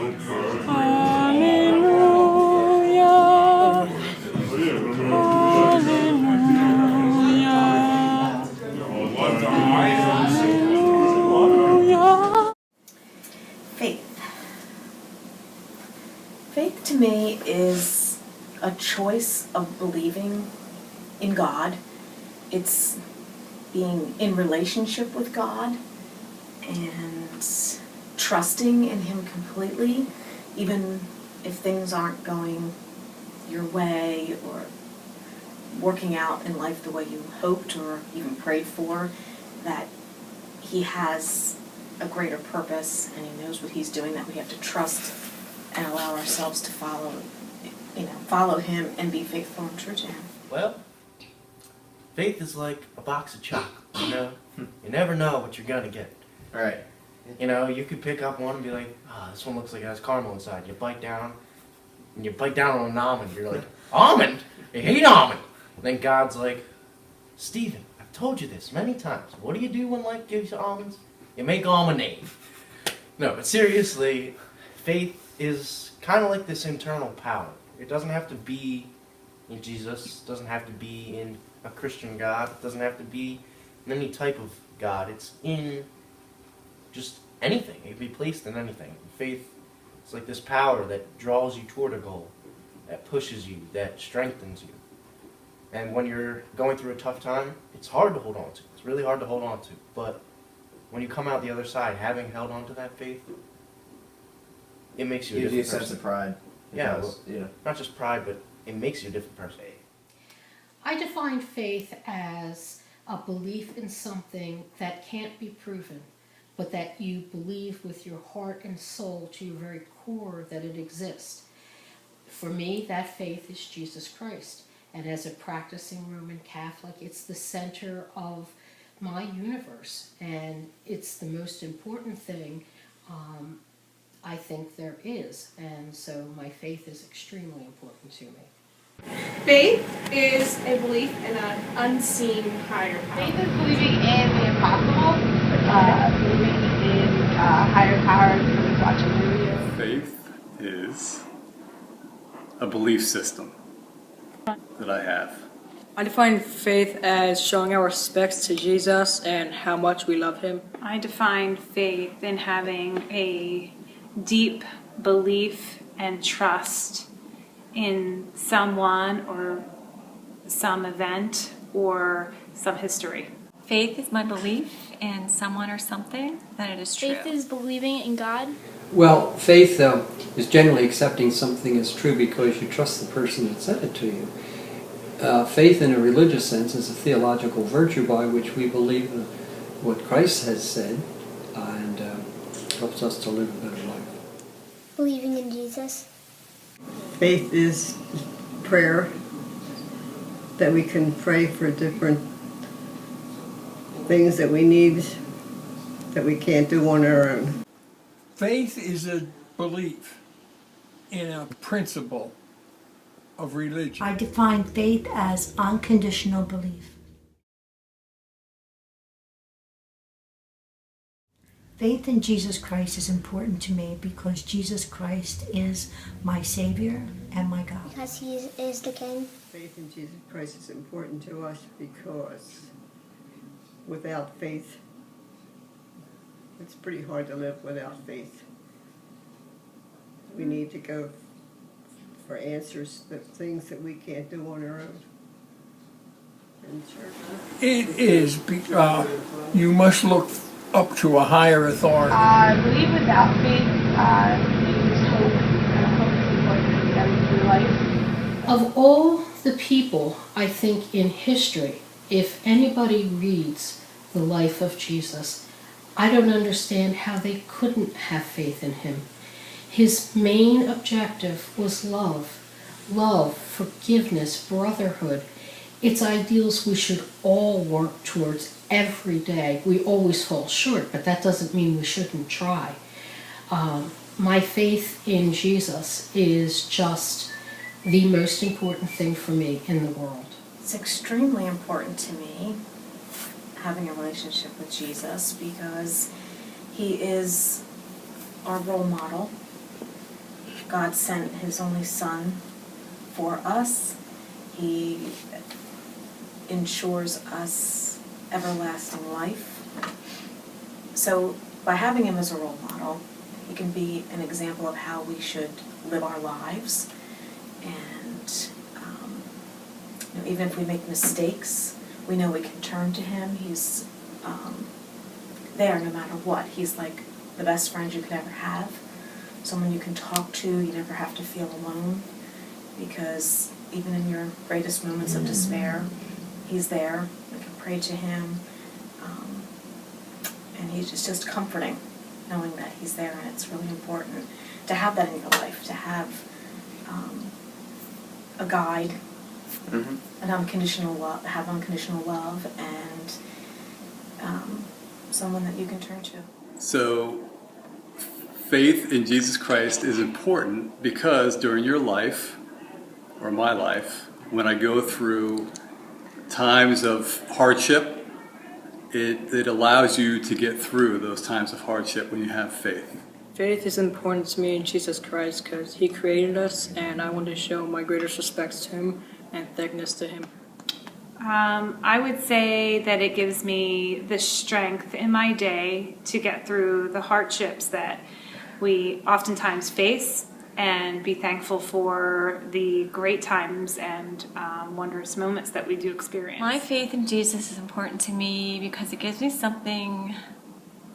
Hallelujah. Hallelujah. Faith. Faith to me is a choice of believing in God. It's being in relationship with God and trusting in Him completely, even if things aren't going your way or working out in life the way you hoped or even prayed for, that He has a greater purpose and He knows what He's doing, that we have to trust and allow ourselves to follow Him and be faithful and true to Him. Well, faith is like a box of chocolates, you know? You never know what you're gonna get. Right. You know, you could pick up one and be like, this one looks like it has caramel inside. You bite down, and you bite down on an almond. You're like, almond? I hate almond. And then God's like, Stephen, I've told you this many times. What do you do when life gives you almonds? You make almonade. No, but seriously, faith is kind of like this internal power. It doesn't have to be in Jesus. It doesn't have to be in a Christian God. It doesn't have to be in any type of God. It's in just anything. It can be placed in anything. Faith is like this power that draws you toward a goal, that pushes you, that strengthens you. And when you're going through a tough time, it's hard to hold on to. It's really hard to hold on to. But when you come out the other side, having held on to that faith, it makes you a different person. Gives you a sense of pride. Yeah, well, not just pride, but it makes you a different person. I define faith as a belief in something that can't be proven, but that you believe with your heart and soul to your very core that it exists. For me, that faith is Jesus Christ. And as a practicing Roman Catholic, it's the center of my universe. And it's the most important thing I think there is. And so my faith is extremely important to me. Faith is a belief in an unseen higher power. Faith is believing in the impossible, believing in higher powers, somebody's watching over you. Faith is a belief system that I have. I define faith as showing our respects to Jesus and how much we love Him. I define faith in having a deep belief and trust in someone or some event or some history. Faith is my belief in someone or something that it is true. Faith is believing in God. Well, faith is generally accepting something as true because you trust the person that said it to you. Faith in a religious sense is a theological virtue by which we believe what Christ has said and helps us to live a better life. Believing in Jesus. Faith is prayer, that we can pray for different things that we need that we can't do on our own. Faith is a belief in a principle of religion. I define faith as unconditional belief. Faith in Jesus Christ is important to me because Jesus Christ is my Savior and my God. Because He is the King. Faith in Jesus Christ is important to us because without faith, it's pretty hard to live without faith. We need to go for answers, the things that we can't do on our own. In church. It is, you must look up to a higher authority. Believe without faith is hope, and hope is what carries through life. Of all the people, I think, in history, if anybody reads the life of Jesus, I don't understand how they couldn't have faith in Him. His main objective was love. Love, forgiveness, brotherhood. It's ideals we should all work towards every day. We always fall short, but that doesn't mean we shouldn't try. My faith in Jesus is just the most important thing for me in the world. It's extremely important to me having a relationship with Jesus because He is our role model. God sent his only Son for us. He ensures us everlasting life. So by having him as a role model, he can be an example of how we should live our lives. And even if we make mistakes, we know we can turn to him. He's there no matter what. He's like the best friend you could ever have, someone you can talk to. You never have to feel alone, because even in your greatest moments of despair, he's there. We can pray to him, and he's just comforting, knowing that he's there. And it's really important to have that in your life, to have a guide, an unconditional love, have unconditional love, and someone that you can turn to. So, faith in Jesus Christ is important because during your life, or my life, when I go through times of hardship, it allows you to get through those times of hardship when you have faith. Faith is important to me in Jesus Christ because he created us, and I want to show my greatest respects to him and thankness to him. I would say that it gives me the strength in my day to get through the hardships that we oftentimes face, and be thankful for the great times and wondrous moments that we do experience. My faith in Jesus is important to me because it gives me something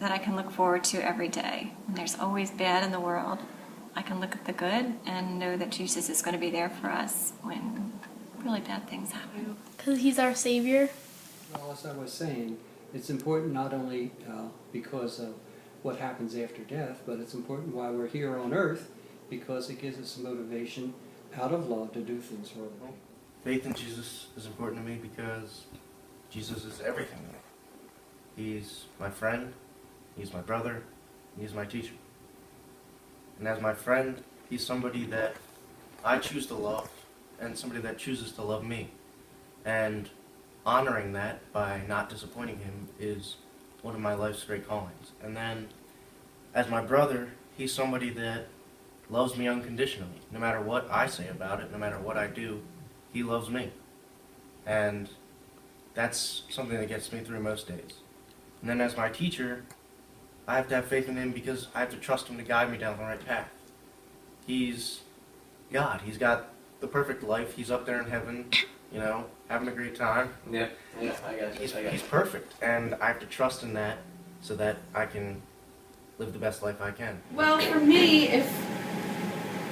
that I can look forward to every day. When there's always bad in the world, I can look at the good and know that Jesus is going to be there for us when really bad things happen. Because he's our Savior. Well, as I was saying, it's important not only because of what happens after death, but it's important while we're here on earth because it gives us a motivation out of love to do things for other people. Faith in Jesus is important to me because Jesus is everything to me. He's my friend, he's my brother, he's my teacher. And as my friend, he's somebody that I choose to love and somebody that chooses to love me. And honoring that by not disappointing him is one of my life's great callings. And then, as my brother, he's somebody that loves me unconditionally. No matter what I say about it, no matter what I do, he loves me. And that's something that gets me through most days. And then as my teacher, I have to have faith in him because I have to trust him to guide me down the right path. He's God. He's got the perfect life. He's up there in heaven, you know, having a great time. Yeah, I got you. He's perfect, and I have to trust in that so that I can live the best life I can. Well, for me, if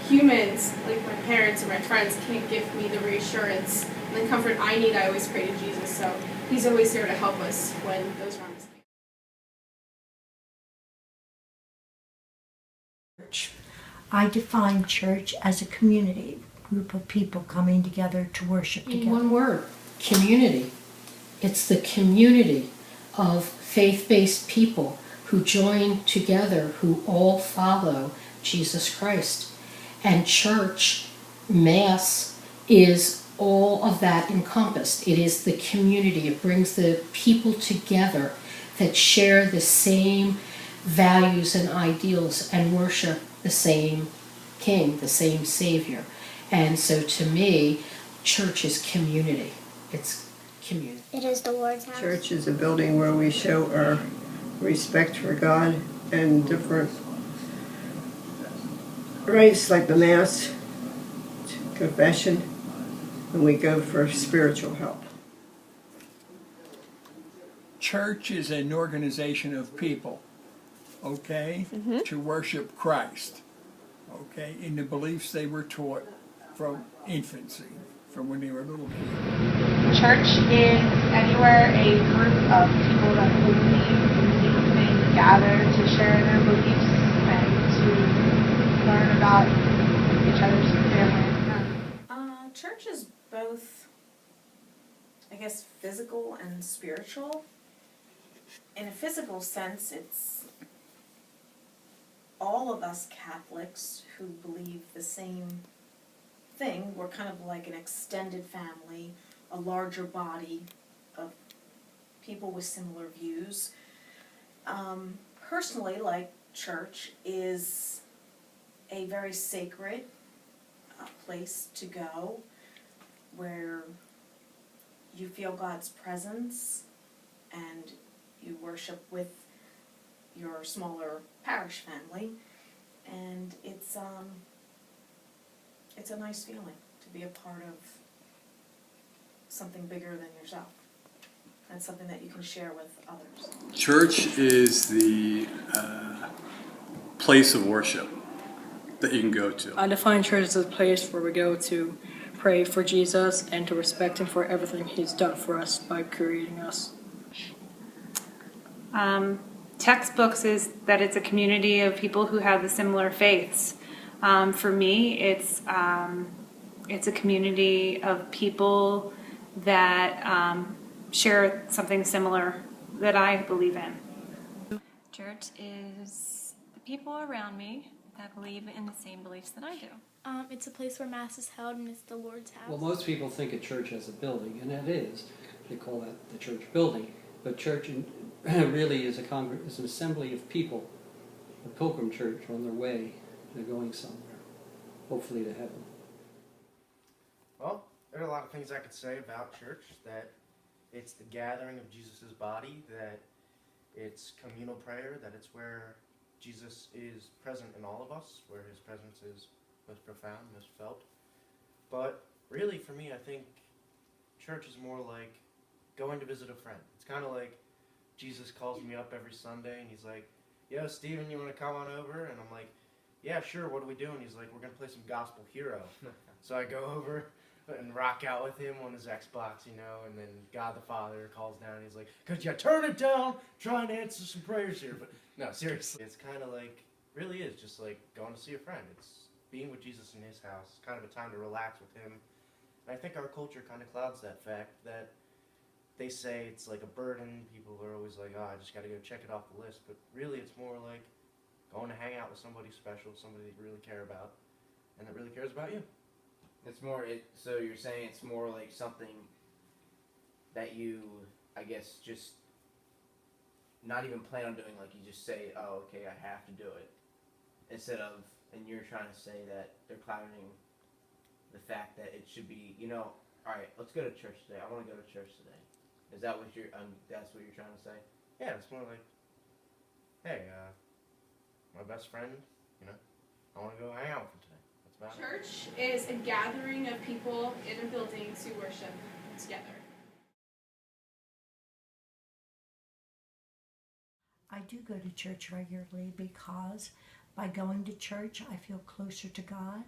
humans, like my parents or my friends, can't give me the reassurance and the comfort I need, I always pray to Jesus. So he's always there to help us when those wrong mistakes. I define church as a community, group of people coming together to worship In together. one word, community. It's the community of faith-based people who join together, who all follow Jesus Christ. And church, Mass, is all of that encompassed. It is the community. It brings the people together that share the same values and ideals and worship the same King, the same Savior. And so to me, church is community. It's community. It is the Lord's house. Church is a building where we show our respect for God and different rites like the Mass, confession, and we go for spiritual help. Church is an organization of people, okay, to worship Christ, okay, in the beliefs they were taught from infancy, from when they were little kids. Church is anywhere a group of people that believe and gather to share their beliefs and to learn about each other's family. Church is both, I guess, physical and spiritual. In a physical sense, it's all of us Catholics who believe the same thing. We're kind of like an extended family, a larger body of people with similar views. Personally, like church is a very sacred place to go where you feel God's presence and you worship with your smaller parish family, and it's a nice feeling to be a part of something bigger than yourself. And something that you can share with others. Church is the place of worship that you can go to. I define church as a place where we go to pray for Jesus and to respect him for everything he's done for us by creating us. Textbooks is that it's a community of people who have the similar faiths. For me, it's a community of people that share something similar that I believe in. Church is the people around me that believe in the same beliefs that I do. It's a place where Mass is held and it's the Lord's house. Well, most people think of church as a building, and it is. They call that the church building. But church really is is an assembly of people, a pilgrim church on their way. They're going somewhere, hopefully to heaven. Well, there are a lot of things I could say about church, that it's the gathering of Jesus' body, that it's communal prayer, that it's where Jesus is present in all of us, where his presence is most profound, most felt. But really, for me, I think church is more like going to visit a friend. It's kind of like Jesus calls me up every Sunday and he's like, "Yo, Steven, you want to come on over?" And I'm like, "Yeah, sure, what are we doing?" He's like, "We're going to play some Gospel Hero." So I go over and rock out with him on his Xbox, and then God the Father calls down and he's like, "Could you turn it down? Trying to answer some prayers here." But no, seriously. It's kind of like, really is just like going to see a friend. It's being with Jesus in his house, kind of a time to relax with him. And I think our culture kind of clouds that fact, that they say it's like a burden. People are always like, "Oh, I just got to go check it off the list." But really, it's more like going to hang out with somebody special, somebody that you really care about, and that really cares about you. It's more, so you're saying it's more like something that you, I guess, just not even plan on doing, like you just say, "Oh, okay, I have to do it," instead of, and you're trying to say that they're clouding the fact that it should be, all right, let's go to church today. I want to go to church today. Is that what that's what you're trying to say? Yeah, it's more like, hey, my best friend, I want to go hang out with him today. That's about it. Church is a gathering of people in a building to worship together. I do go to church regularly because by going to church I feel closer to God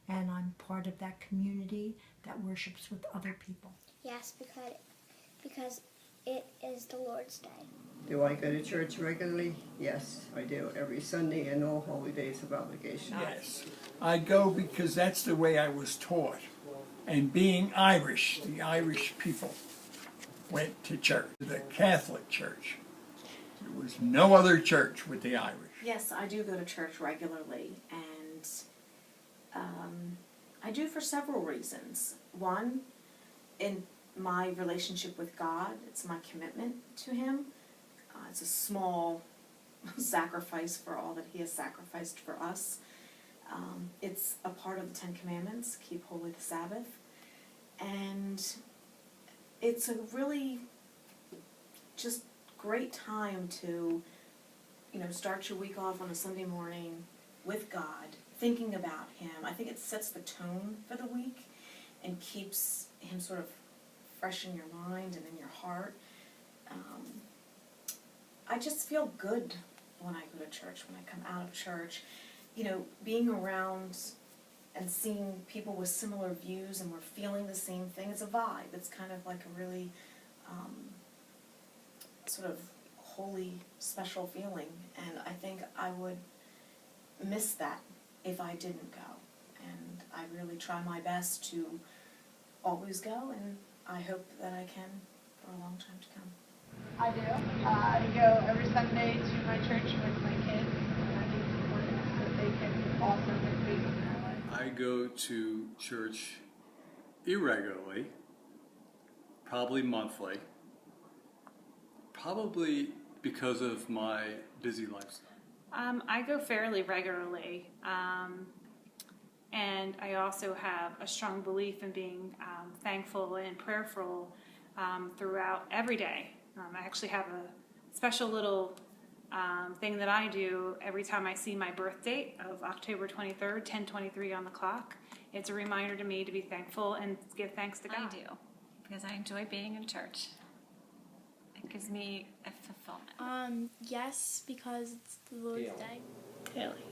and I'm part of that community that worships with other people. Yes, because it is the Lord's Day. Do I go to church regularly? Yes, I do. Every Sunday and all holy days of obligation. Yes. I go because that's the way I was taught. And being Irish, the Irish people went to church, the Catholic Church. There was no other church with the Irish. Yes, I do go to church regularly, and I do for several reasons. One, in my relationship with God, it's my commitment to him. It's a small sacrifice for all that he has sacrificed for us. It's a part of the Ten Commandments, keep holy the Sabbath. And it's a really just great time to, start your week off on a Sunday morning with God, thinking about him. I think it sets the tone for the week and keeps him sort of fresh in your mind and in your heart. I just feel good when I go to church, when I come out of church. Being around and seeing people with similar views and we're feeling the same thing, it's a vibe. It's kind of like a really sort of holy, special feeling. And I think I would miss that if I didn't go. And I really try my best to always go, and I hope that I can for a long time to come. I do. I go every Sunday to my church with my kids, and I think it's important that they can also have faith in their life. I go to church irregularly, probably monthly, probably because of my busy lifestyle. I go fairly regularly, and I also have a strong belief in being thankful and prayerful throughout every day. I actually have a special little thing that I do every time I see my birth date of October 23rd, 10:23 on the clock. It's a reminder to me to be thankful and give thanks to God. I do, because I enjoy being in church. It gives me a fulfillment. Yes, because it's the Lord's Daily. Day. Daily.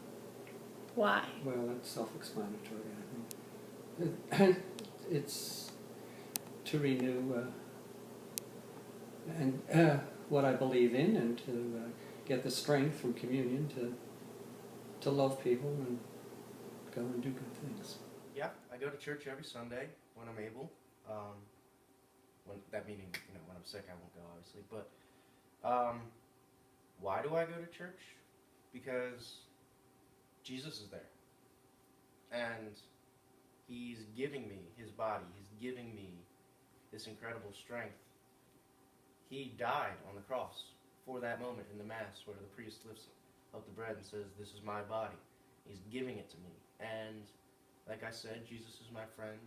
Why? Well, that's self-explanatory, I think. It's to renew and what I believe in, and to get the strength from communion to love people and go and do good things. Yeah, I go to church every Sunday when I'm able. When that meaning, when I'm sick, I won't go, obviously. But why do I go to church? Because Jesus is there, and He's giving me His body. He's giving me this incredible strength. He died on the cross for that moment in the Mass where the priest lifts up the bread and says, "This is my body." He's giving it to me. And like I said, Jesus is my friend.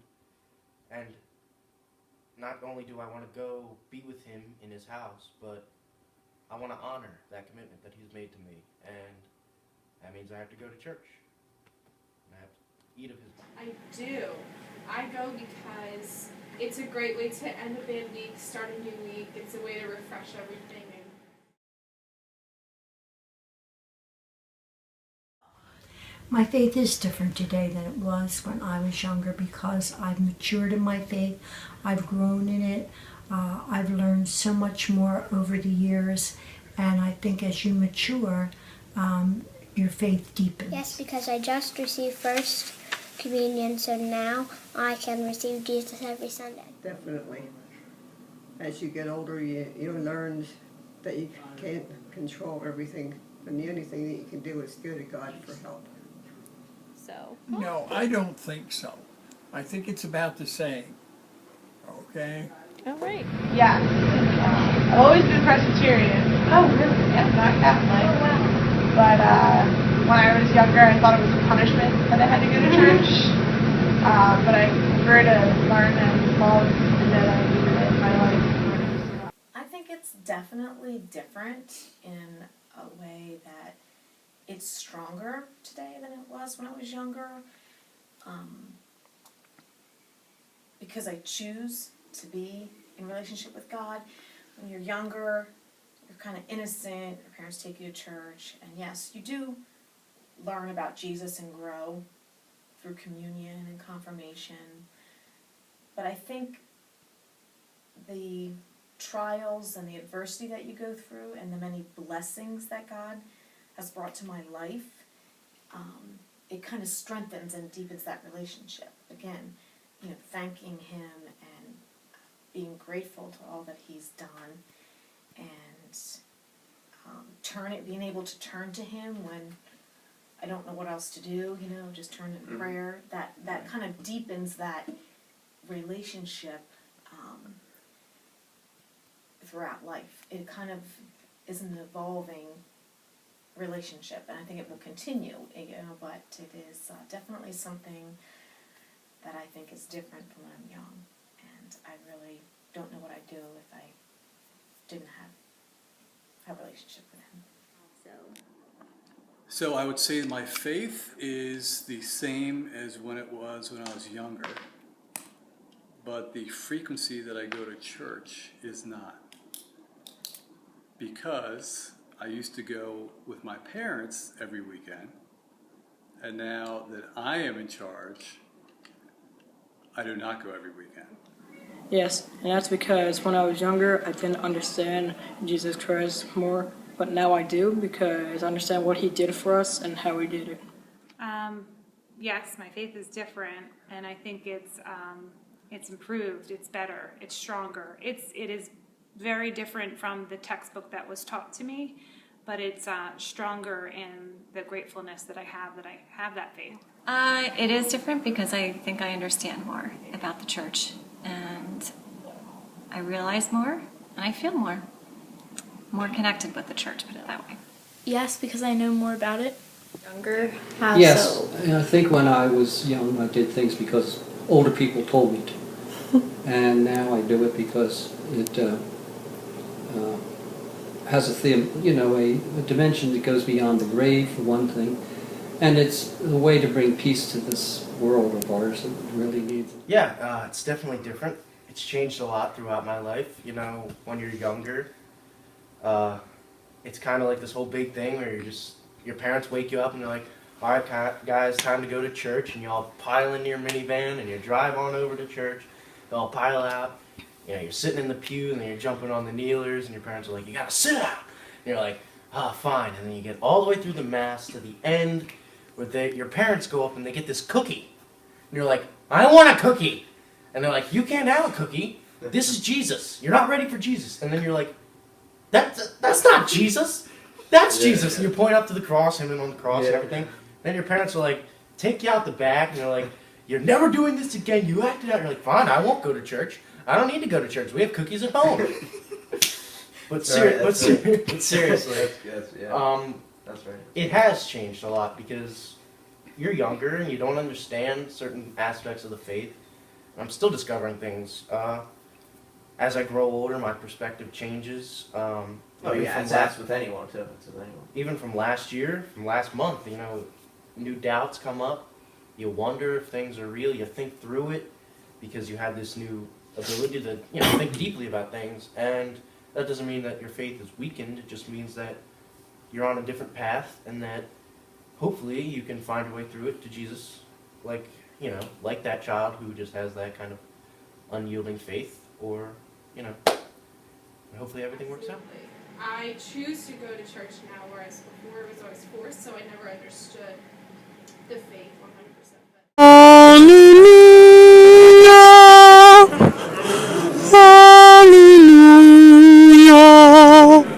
And not only do I want to go be with Him in His house, but I want to honor that commitment that He's made to me. And that means I have to go to church. And I have to eat of His body. I do. I go because it's a great way to end a bad week, start a new week. It's a way to refresh everything. My faith is different today than it was when I was younger because I've matured in my faith. I've grown in it. I've learned so much more over the years. And I think as you mature, your faith deepens. Yes, because I just received First Communion, so now I can receive Jesus every Sunday. Definitely. As you get older, you learn that you can't control everything, and the only thing that you can do is go to God for help. So. No, I don't think so. I think it's about the same. Okay? All right. Yes. I've always been Presbyterian. Oh, really? Yeah, not Catholic. Oh, wow. But when I was younger, I thought it was a punishment that I had to go to church. But I prefer to learn and love and know that I needed it in my life. I think it's definitely different in a way that it's stronger today than it was when I was younger. Because I choose to be in relationship with God. When you're younger, you're kind of innocent, your parents take you to church, and yes, you do learn about Jesus and grow through communion and confirmation. But I think the trials and the adversity that you go through and the many blessings that God has brought to my life, it kind of strengthens and deepens that relationship. Again, thanking Him and being grateful to all that He's done, and being able to turn to Him when I don't know what else to do, just turn in prayer. That kind of deepens that relationship throughout life. It kind of is an evolving relationship, and I think it will continue, but it is definitely something that I think is different from when I'm young, and I really don't know what I'd do if I didn't have a relationship with Him. So I would say my faith is the same as when it was when I was younger, but the frequency that I go to church is not. Because I used to go with my parents every weekend, and now that I am in charge, I do not go every weekend. Yes, and that's because when I was younger, I didn't understand Jesus Christ more, but now I do because I understand what He did for us and how He did it. Yes, my faith is different, and I think it's improved, it's better, it's stronger. It is very different from the textbook that was taught to me, but it's stronger in the gratefulness that I have that faith. It is different because I think I understand more about the church, and I realize more, and I feel more connected with the church, put it that way. yes, because I know more about it. Younger. How Yes, so? and I think when I was young, I did things because older people told me to. And now I do it because it has a dimension that goes beyond the grave, for one thing. And it's a way to bring peace to this world of ours that really needs it. Yeah, it's definitely different. It's changed a lot throughout my life. You know, when you're younger, it's kind of like this whole big thing where your parents wake you up and they're like, all right, guys, time to go to church, and you all pile into your minivan and you drive on over to church. You all pile out. You know, you're sitting in the pew and then you're jumping on the kneelers, and your parents are like, you gotta sit down. And you're like, fine. And then you get all the way through the mass to the end where your parents go up and they get this cookie. And you're like, I want a cookie. And they're like, you can't have a cookie. This is Jesus. You're not ready for Jesus. And then you're like, that's not Jesus. That's Jesus. And you point up to the cross, him on the cross and everything. Then your parents are like, take you out the back, and they're like, you're never doing this again. You acted out. You're like, fine, I won't go to church. I don't need to go to church. We have cookies at home. But seriously, that's right. It has changed a lot because you're younger and you don't understand certain aspects of the faith. I'm still discovering things. As I grow older, my perspective changes. That's with anyone too. It's with anyone. Even from last year, from last month, new doubts come up. You wonder if things are real. You think through it because you have this new ability to think deeply about things. And that doesn't mean that your faith is weakened. It just means that you're on a different path, and that hopefully you can find your way through it to Jesus, like that child who just has that kind of unyielding faith, or hopefully everything works out. I choose to go to church now, whereas before it was always forced, so I never understood the faith 100%.